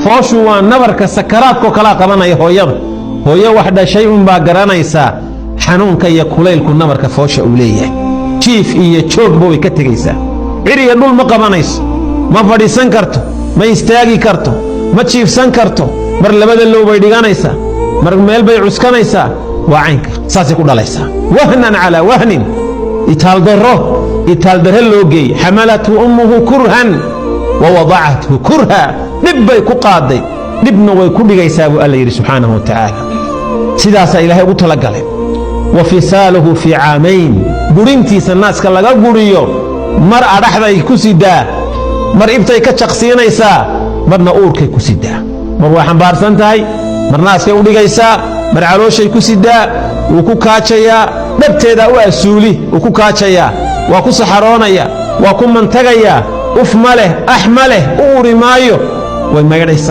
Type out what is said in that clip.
fooshu waa nabarka sakaraadko kala qabanaya hooyada hooyo waxda shay ba garanaysa xanuunka iyo kuleylku nabarka foosha uu leeyahay jiif iyo joog way ka tagaysaa ciriya dhul ma qabanayso ma fadhiisan karto ma istaagi karto ma jiifsan karto mar labada loo bay dhiganaysaa mar meel bay cuskanaysaa waa caynka saasi ku dhalaysaa wahnan ala wahnin itaal darro loo geey xamalatu ummuhu kurhan wa wada'athu kurha dibbay ku qaaday dibna way ku dhigaysaa buu alla yiri subhanahu wa ta'ala sidaas ilaahay ugu tala galay wa fisaluhu fi aamayn gurintiisa naaska laga guriyo mar adhaxday ku sidaa mar ibtay ka jaqsiinaysaa marna uurkay ku sidaa mar waxan baarsan tahay mar naaskay u dhigaysaa mar calooshay ku sidaa uu ku kaajaya dhabteeda u asuuli uu ku kaajaya waa ku saxaroonaya waa ku mantagaya uf maleh ahmaleh uuri maayo way magadaysaa